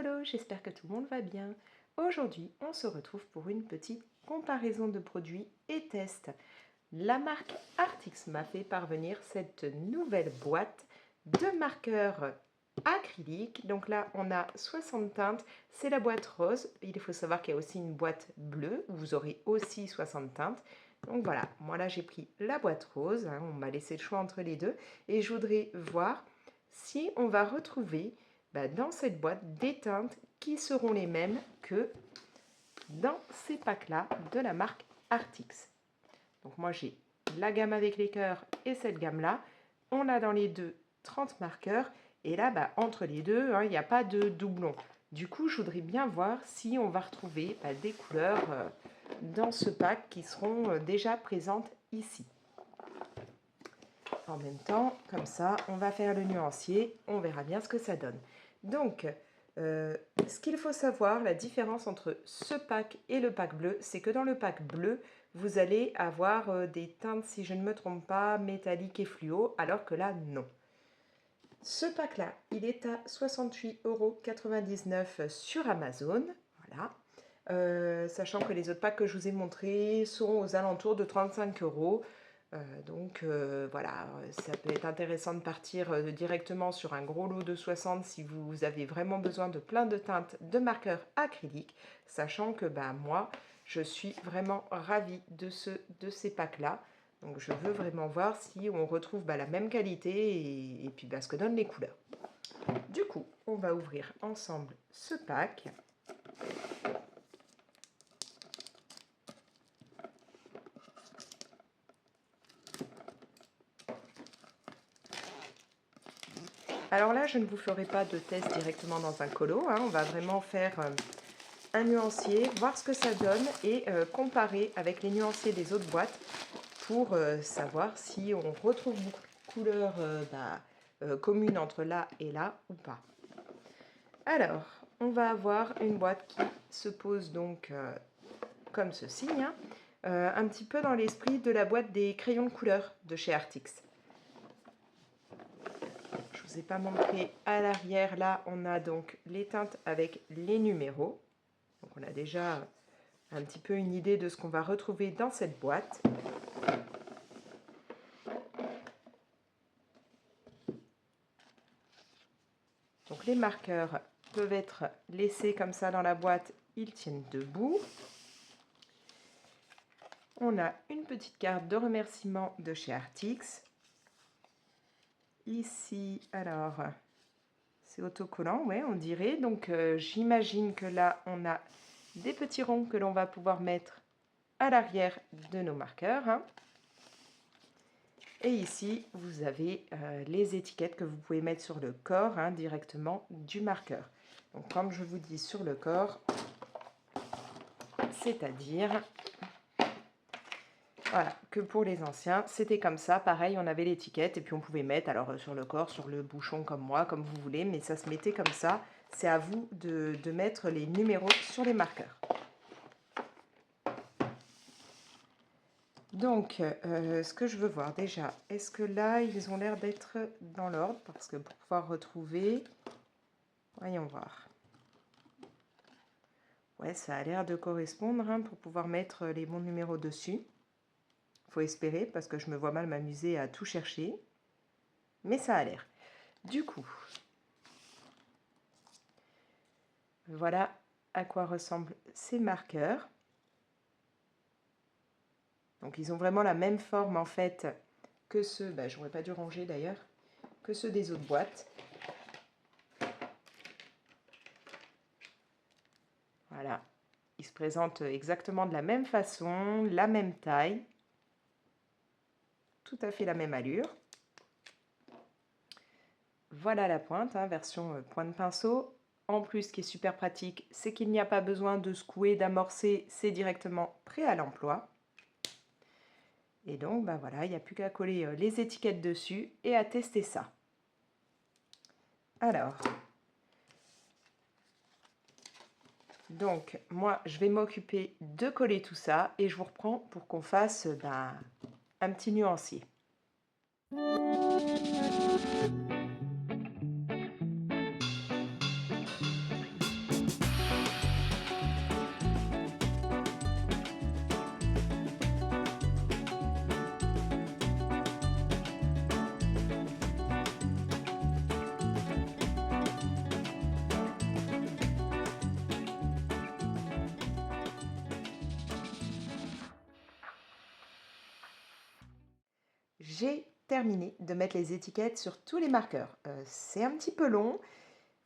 écolo, j'espère que tout le monde va bien. Aujourd'hui, on se retrouve pour une petite comparaison de produits et tests. La marque Artix m'a fait parvenir cette nouvelle boîte de marqueurs acryliques. Donc là, on a 60 teintes, c'est la boîte rose. Il faut savoir qu'il y a aussi une boîte bleue où vous aurez aussi 60 teintes. Donc voilà, moi là j'ai pris la boîte rose, on m'a laissé le choix entre les deux. Et je voudrais voir si on va retrouver dans cette boîte des teintes qui seront les mêmes que dans ces packs-là de la marque Artix. Donc moi j'ai la gamme avec les cœurs et cette gamme-là. On a dans les deux 30 marqueurs et là entre les deux, il n'y a pas de doublon. Du coup, je voudrais bien voir si on va retrouver des couleurs dans ce pack qui seront déjà présentes ici. En même temps, comme ça, on va faire le nuancier, on verra bien ce que ça donne. Donc, ce qu'il faut savoir, la différence entre ce pack et le pack bleu, c'est que dans le pack bleu, vous allez avoir des teintes, si je ne me trompe pas, métalliques et fluo, alors que là, non. Ce pack-là, il est à 68,99 € sur Amazon, voilà. Sachant que les autres packs que je vous ai montrés sont aux alentours de 35 €. Donc voilà, ça peut être intéressant de partir directement sur un gros lot de 60 si vous avez vraiment besoin de plein de teintes de marqueurs acryliques, sachant que moi, je suis vraiment ravie de ces packs-là. Donc je veux vraiment voir si on retrouve la même qualité et puis ce que donnent les couleurs. Du coup, on va ouvrir ensemble ce pack. Alors là, je ne vous ferai pas de test directement dans un colo. On va vraiment faire un nuancier, voir ce que ça donne et comparer avec les nuanciers des autres boîtes pour savoir si on retrouve beaucoup de couleurs communes entre là et là ou pas. Alors, on va avoir une boîte qui se pose donc comme ceci, un petit peu dans l'esprit de la boîte des crayons de couleur de chez Artix. Je ne vous ai pas montré à l'arrière, là on a donc les teintes avec les numéros. Donc on a déjà un petit peu une idée de ce qu'on va retrouver dans cette boîte. Donc les marqueurs peuvent être laissés comme ça dans la boîte, ils tiennent debout. On a une petite carte de remerciement de chez Artix. Ici, alors, c'est autocollant, ouais, on dirait. Donc j'imagine que là, on a des petits ronds que l'on va pouvoir mettre à l'arrière de nos marqueurs. Et ici, vous avez les étiquettes que vous pouvez mettre sur le corps directement du marqueur. Donc comme je vous dis sur le corps, c'est-à-dire voilà, que pour les anciens, c'était comme ça. Pareil, on avait l'étiquette et puis on pouvait mettre alors sur le corps, sur le bouchon comme moi, comme vous voulez, mais ça se mettait comme ça. C'est à vous de mettre les numéros sur les marqueurs. Donc, ce que je veux voir déjà, est-ce que là, ils ont l'air d'être dans l'ordre? Parce que pour pouvoir retrouver, voyons voir. Ouais, ça a l'air de correspondre pour pouvoir mettre les bons numéros dessus. Faut espérer parce que je me vois mal m'amuser à tout chercher. Mais ça a l'air. Du coup, voilà à quoi ressemblent ces marqueurs. Donc ils ont vraiment la même forme en fait que ceux, j'aurais pas dû ranger d'ailleurs, que ceux des autres boîtes. Voilà, ils se présentent exactement de la même façon, la même taille, tout à fait la même allure. Voilà la pointe, version pointe pinceau. En plus, ce qui est super pratique, c'est qu'il n'y a pas besoin de secouer, d'amorcer, c'est directement prêt à l'emploi. Et donc, voilà, il n'y a plus qu'à coller les étiquettes dessus et à tester ça. Alors, donc, moi, je vais m'occuper de coller tout ça et je vous reprends pour qu'on fasse un petit nuancier. j'ai terminé de mettre les étiquettes sur tous les marqueurs. C'est un petit peu long.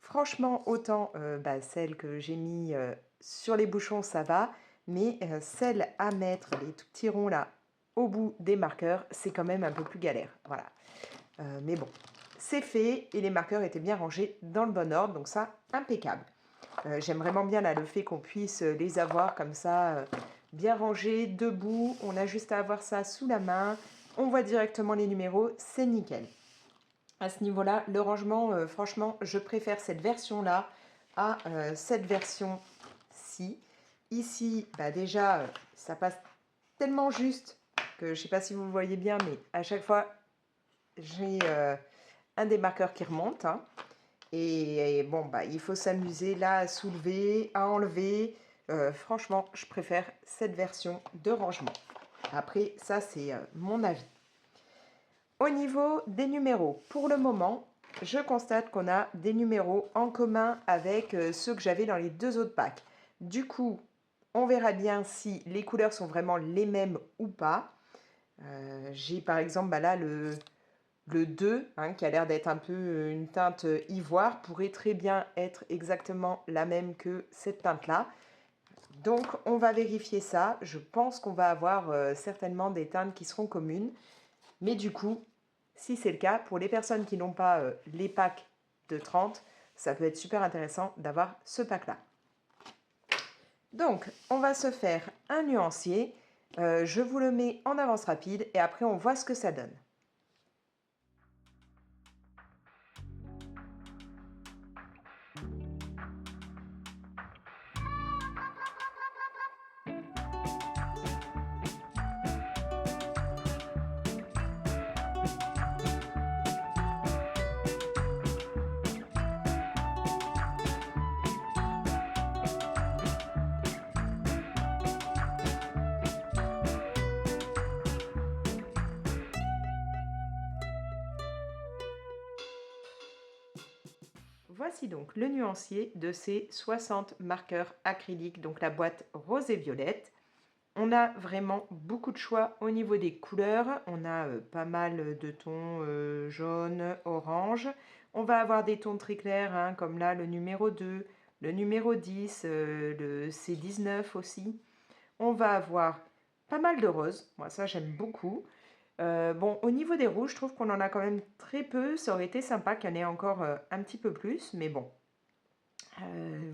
Franchement, autant celles que j'ai mis sur les bouchons, ça va, mais celles à mettre, les tout petits ronds là, au bout des marqueurs, c'est quand même un peu plus galère. Voilà. Mais bon, c'est fait et les marqueurs étaient bien rangés dans le bon ordre, donc ça, impeccable. J'aime vraiment bien là, le fait qu'on puisse les avoir comme ça, bien rangés, debout. On a juste à avoir ça sous la main. On voit directement les numéros, c'est nickel. À ce niveau-là, le rangement, franchement, je préfère cette version-là à cette version-ci. Ici, déjà, ça passe tellement juste que je ne sais pas si vous le voyez bien, mais à chaque fois, j'ai un des marqueurs qui remonte. Hein. Et bon, il faut s'amuser là à soulever, à enlever. Franchement, je préfère cette version de rangement. Après, ça, c'est mon avis. Au niveau des numéros, pour le moment, je constate qu'on a des numéros en commun avec ceux que j'avais dans les deux autres packs. Du coup, on verra bien si les couleurs sont vraiment les mêmes ou pas. J'ai par exemple là le 2, hein, qui a l'air d'être un peu une teinte ivoire, pourrait très bien être exactement la même que cette teinte-là. Donc, on va vérifier ça. Je pense qu'on va avoir certainement des teintes qui seront communes. Mais du coup, si c'est le cas, pour les personnes qui n'ont pas les packs de 30, ça peut être super intéressant d'avoir ce pack-là. Donc, on va se faire un nuancier. Je vous le mets en avance rapide et après, on voit ce que ça donne. Voici donc le nuancier de ces 60 marqueurs acryliques, donc la boîte rose et violette. On a vraiment beaucoup de choix au niveau des couleurs. On a pas mal de tons jaune, orange. On va avoir des tons très clairs, hein, comme là le numéro 2, le numéro 10, le C19 aussi. On va avoir pas mal de roses. Moi, ça, j'aime beaucoup. Bon, au niveau des rouges, je trouve qu'on en a quand même très peu. Ça aurait été sympa qu'il y en ait encore un petit peu plus, mais bon.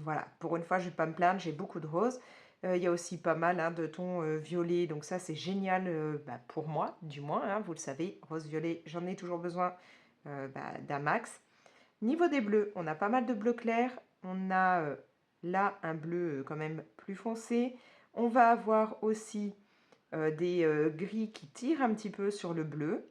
Voilà, pour une fois, je ne vais pas me plaindre, j'ai beaucoup de roses. Il y a aussi pas mal hein, de tons violets, donc ça, c'est génial pour moi, du moins. Hein, vous le savez, rose-violet, j'en ai toujours besoin d'un max. Niveau des bleus, on a pas mal de bleus clairs. On a là un bleu quand même plus foncé. On va avoir aussi des gris qui tirent un petit peu sur le bleu.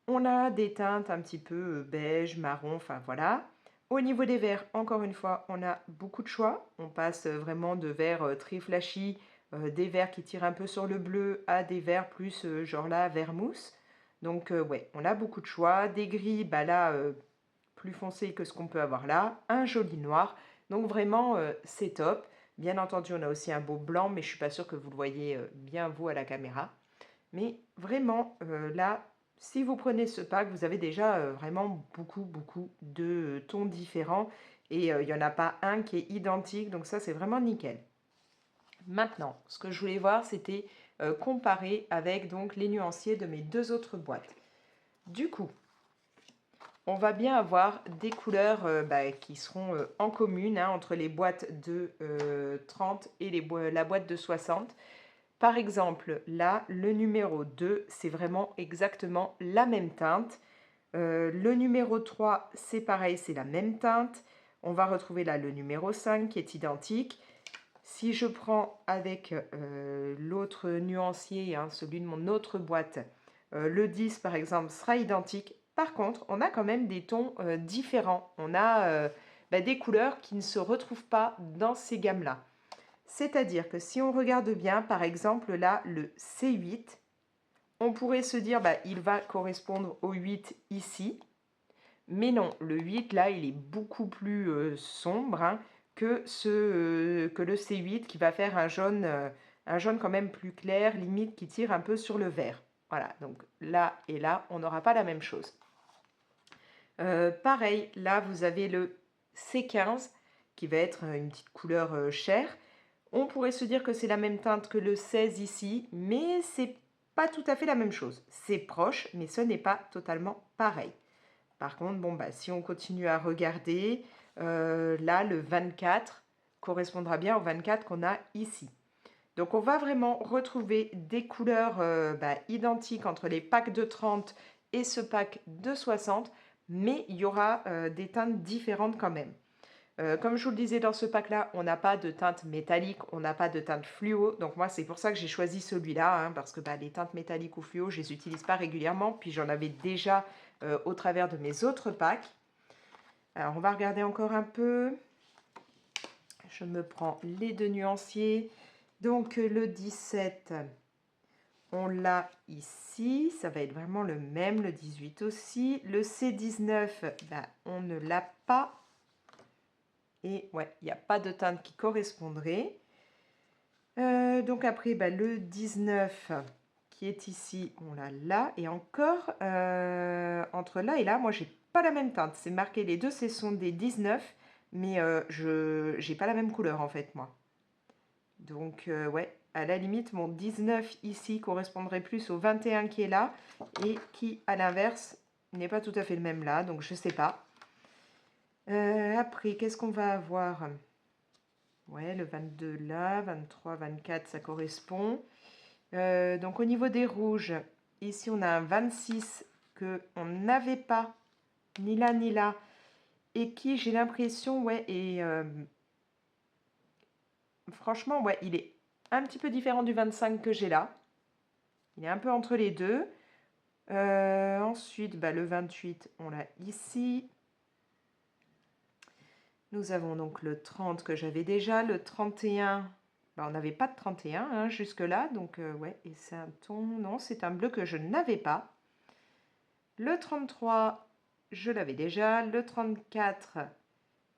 On a des teintes un petit peu beige, marron, enfin voilà. Au niveau des verts, encore une fois, on a beaucoup de choix. On passe vraiment de verts très flashy, des verts qui tirent un peu sur le bleu, à des verts plus genre là, vert mousse. Donc ouais, on a beaucoup de choix. Des gris, là, plus foncés que ce qu'on peut avoir là. Un joli noir. Donc vraiment, c'est top. Bien entendu, on a aussi un beau blanc, mais je ne suis pas sûre que vous le voyez bien vous à la caméra. Mais vraiment, là, si vous prenez ce pack, vous avez déjà vraiment beaucoup de tons différents. Et il n'y en a pas un qui est identique, donc ça, c'est vraiment nickel. Maintenant, ce que je voulais voir, c'était comparer avec donc, les nuanciers de mes deux autres boîtes. Du coup, on va bien avoir des couleurs qui seront en commune hein, entre les boîtes de 30 et la boîte de 60. Par exemple, là, le numéro 2, c'est vraiment exactement la même teinte. Le numéro 3, c'est pareil, c'est la même teinte. On va retrouver là le numéro 5 qui est identique. Si je prends avec l'autre nuancier, hein, celui de mon autre boîte, le 10 par exemple sera identique. Par contre, on a quand même des tons différents. On a des couleurs qui ne se retrouvent pas dans ces gammes-là. C'est-à-dire que si on regarde bien, par exemple là, le C8, on pourrait se dire il va correspondre au 8 ici. Mais non, le 8 là, il est beaucoup plus sombre hein, que le C8 qui va faire un jaune quand même plus clair, limite qui tire un peu sur le vert. Voilà, donc là et là, on n'aura pas la même chose. Pareil, là, vous avez le C15 qui va être une petite couleur chair. On pourrait se dire que c'est la même teinte que le 16 ici, mais c'est pas tout à fait la même chose. C'est proche, mais ce n'est pas totalement pareil. Par contre, bon, bah, si on continue à regarder, là, le 24 correspondra bien au 24 qu'on a ici. Donc, on va vraiment retrouver des couleurs identiques entre les packs de 30 et ce pack de 60, mais il y aura des teintes différentes quand même. Comme je vous le disais, dans ce pack-là, on n'a pas de teinte métallique, on n'a pas de teinte fluo. Donc moi, c'est pour ça que j'ai choisi celui-là, hein, parce que les teintes métalliques ou fluo, je ne les utilise pas régulièrement. Puis j'en avais déjà au travers de mes autres packs. Alors, on va regarder encore un peu. Je me prends les deux nuanciers. Donc, le 17, on l'a ici. Ça va être vraiment le même, le 18 aussi. Le C19, on ne l'a pas. Et ouais, il n'y a pas de teinte qui correspondrait. Donc après, le 19 qui est ici, on l'a là. Et encore, entre là et là, moi, j'ai pas la même teinte. C'est marqué, les deux, ce sont des 19, mais je n'ai pas la même couleur, en fait, moi. Donc, ouais, à la limite, mon 19 ici correspondrait plus au 21 qui est là, et qui, à l'inverse, n'est pas tout à fait le même là, donc je sais pas. Après, qu'est-ce qu'on va avoir ? Ouais, le 22 là, 23, 24, ça correspond. Donc au niveau des rouges, ici on a un 26 qu'on n'avait pas ni là ni là, et qui, j'ai l'impression, ouais, et franchement, ouais, il est un petit peu différent du 25 que j'ai là. Il est un peu entre les deux. Ensuite, le 28, on l'a ici. Nous avons donc le 30 que j'avais déjà, le 31, on n'avait pas de 31 hein, jusque-là, donc ouais, et c'est un ton, non, c'est un bleu que je n'avais pas. Le 33, je l'avais déjà, le 34,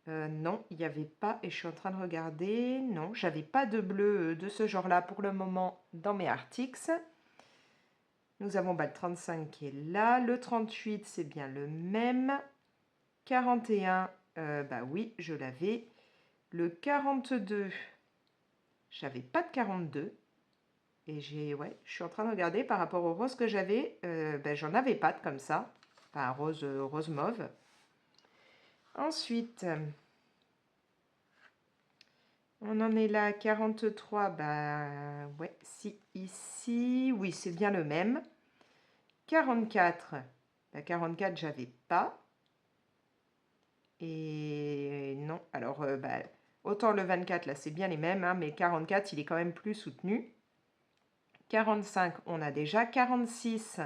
non, il n'y avait pas, et je suis en train de regarder, non, j'avais pas de bleu de ce genre-là pour le moment dans mes Arctics. Nous avons le 35 qui est là, le 38, c'est bien le même, 41, oui, je l'avais. Le 42, j'avais pas de 42. Et je suis en train de regarder par rapport au rose que j'avais. J'en avais pas de comme ça. Enfin, rose mauve. Ensuite, on en est là, 43. Ouais, si ici, oui, c'est bien le même. 44, 44, j'avais pas. Et non, alors, autant le 24, là, c'est bien les mêmes, hein, mais 44, il est quand même plus soutenu. 45, on a déjà. 46,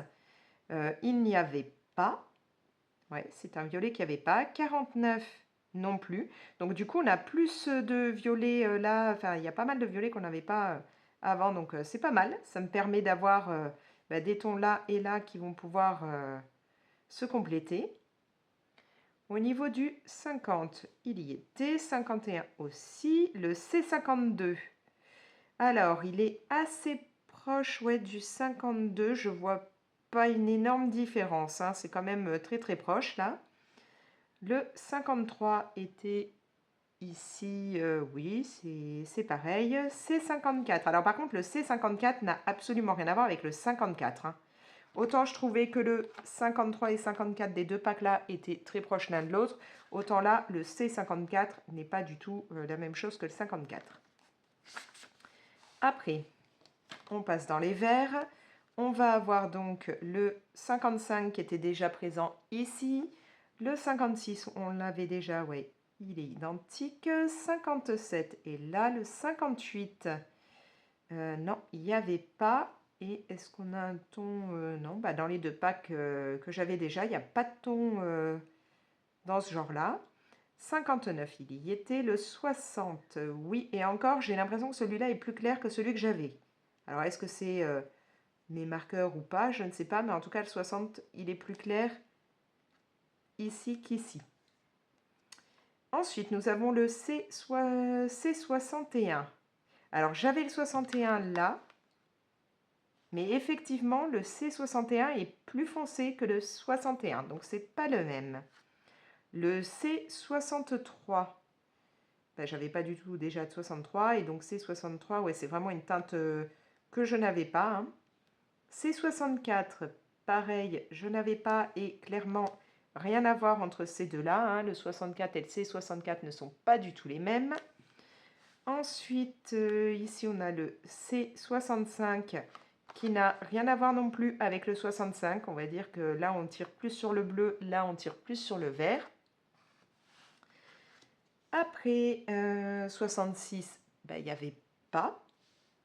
il n'y avait pas. Ouais, c'est un violet qu'il n'y avait pas. 49, non plus. Donc, du coup, on a plus de violets là. Enfin, il y a pas mal de violets qu'on n'avait pas avant. Donc, c'est pas mal. Ça me permet d'avoir des tons là et là qui vont pouvoir se compléter. Au niveau du 50, il y était. 51 aussi. Le C52. Alors, il est assez proche du 52. Je vois pas une énorme différence. Hein. C'est quand même très très proche là. Le 53 était ici. Oui, c'est pareil. C54. Alors par contre, le C54 n'a absolument rien à voir avec le 54. Hein. Autant je trouvais que le 53 et 54 des deux packs là étaient très proches l'un de l'autre. Autant là, le C54 n'est pas du tout la même chose que le 54. Après, on passe dans les verts. On va avoir donc le 55 qui était déjà présent ici. Le 56, on l'avait déjà, ouais, il est identique. 57 et là, le 58, non, il n'y avait pas. Et est-ce qu'on a un ton non, dans les deux packs que j'avais déjà, il n'y a pas de ton dans ce genre-là. 59, il y était. Le 60, oui. Et encore, j'ai l'impression que celui-là est plus clair que celui que j'avais. Alors, est-ce que c'est mes marqueurs ou pas? Je ne sais pas. Mais en tout cas, le 60, il est plus clair ici qu'ici. Ensuite, nous avons le C61. Alors, j'avais le 61 là. Mais effectivement, le C61 est plus foncé que le 61, donc c'est pas le même. Le C63, ben, j'avais pas du tout déjà de 63, et donc C63, ouais, c'est vraiment une teinte que je n'avais pas. Hein. C64, pareil, je n'avais pas, et clairement, rien à voir entre ces deux-là. Hein. Le 64 et le C64 ne sont pas du tout les mêmes. Ensuite, ici, on a le C65 qui n'a rien à voir non plus avec le 65. On va dire que là, on tire plus sur le bleu, là, on tire plus sur le vert. Après, 66, ben, il n'y avait pas.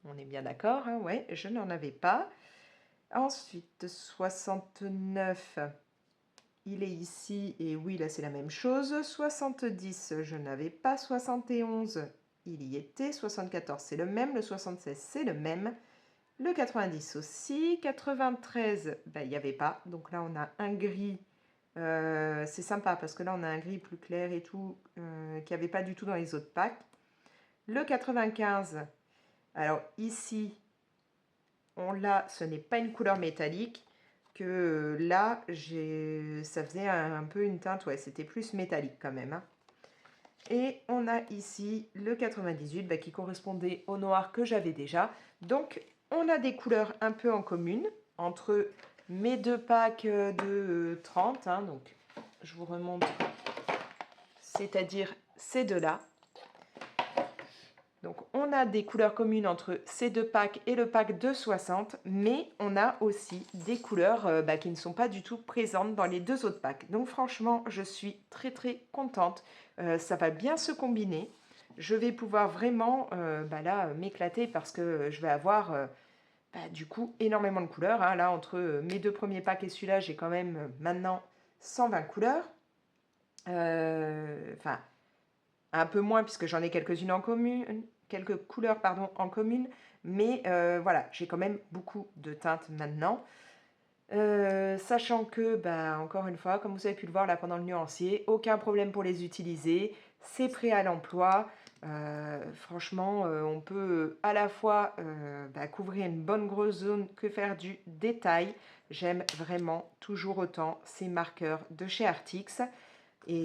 On est bien d'accord, hein, ouais, je n'en avais pas. Ensuite, 69, il est ici, et oui, là, c'est la même chose. 70, je n'avais pas. 71, il y était. 74, c'est le même. Le 76, c'est le même. Le 90 aussi. 93, ben, il n'y avait pas. Donc là, on a un gris. C'est sympa parce que là, on a un gris plus clair et tout, qu'il n'y avait pas du tout dans les autres packs. Le 95, alors ici, on l'a, ce n'est pas une couleur métallique, que là, ça faisait un peu une teinte, ouais, c'était plus métallique quand même. Hein. Et on a ici le 98 bah, qui correspondait au noir que j'avais déjà. Donc, on a des couleurs un peu en commune entre mes deux packs de 30. Hein, donc, je vous remonte, c'est-à-dire ces deux-là. Donc, on a des couleurs communes entre ces deux packs et le pack de 60, mais on a aussi des couleurs qui ne sont pas du tout présentes dans les deux autres packs. Donc, franchement, je suis très, très contente. Ça va bien se combiner. Je vais pouvoir vraiment là m'éclater parce que je vais avoir du coup énormément de couleurs. Hein. Là, entre mes deux premiers packs et celui-là, j'ai quand même maintenant 120 couleurs. Enfin, un peu moins puisque j'en ai quelques-unes en commune, quelques couleurs pardon, en commune, mais voilà, j'ai quand même beaucoup de teintes maintenant. Sachant que, encore une fois, comme vous avez pu le voir là pendant le nuancier, aucun problème pour les utiliser, c'est prêt à l'emploi. Franchement, on peut à la fois couvrir une bonne grosse zone que faire du détail. J'aime vraiment toujours autant ces marqueurs de chez Artix. Et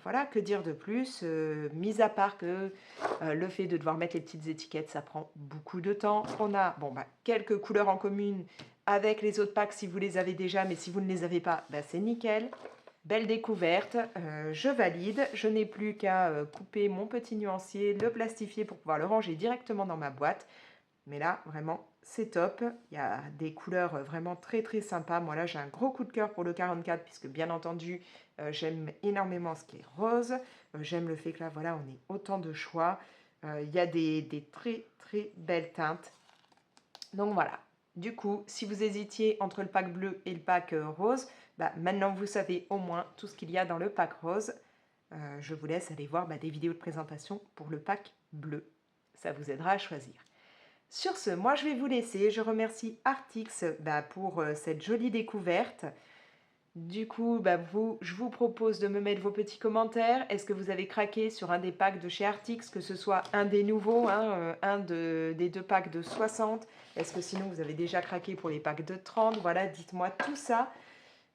voilà, que dire de plus, mis à part que le fait de devoir mettre les petites étiquettes, ça prend beaucoup de temps. On a quelques couleurs en commune avec les autres packs si vous les avez déjà, mais si vous ne les avez pas, c'est nickel. Belle découverte, je valide. Je n'ai plus qu'à couper mon petit nuancier, le plastifier pour pouvoir le ranger directement dans ma boîte. Mais là, vraiment, c'est top. Il y a des couleurs vraiment très très sympas. Moi là, j'ai un gros coup de cœur pour le 44 puisque bien entendu, j'aime énormément ce qui est rose. J'aime le fait que là, voilà, on ait autant de choix. Il y a des très très belles teintes. Donc voilà. Du coup, si vous hésitiez entre le pack bleu et le pack rose, maintenant vous savez au moins tout ce qu'il y a dans le pack rose. Je vous laisse aller voir des vidéos de présentation pour le pack bleu. Ça vous aidera à choisir. Sur ce, moi je vais vous laisser. Je remercie Artix pour cette jolie découverte. Du coup, je vous propose de me mettre vos petits commentaires. Est-ce que vous avez craqué sur un des packs de chez Artix, que ce soit un des nouveaux, des deux packs de 60? Est-ce que sinon vous avez déjà craqué pour les packs de 30? Voilà, dites-moi tout ça.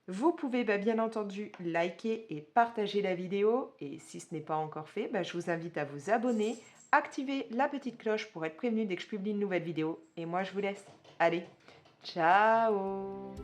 Vous pouvez bien entendu liker et partager la vidéo. Et si ce n'est pas encore fait, je vous invite à vous abonner. Activez la petite cloche pour être prévenu dès que je publie une nouvelle vidéo. Et moi, je vous laisse. Allez, ciao!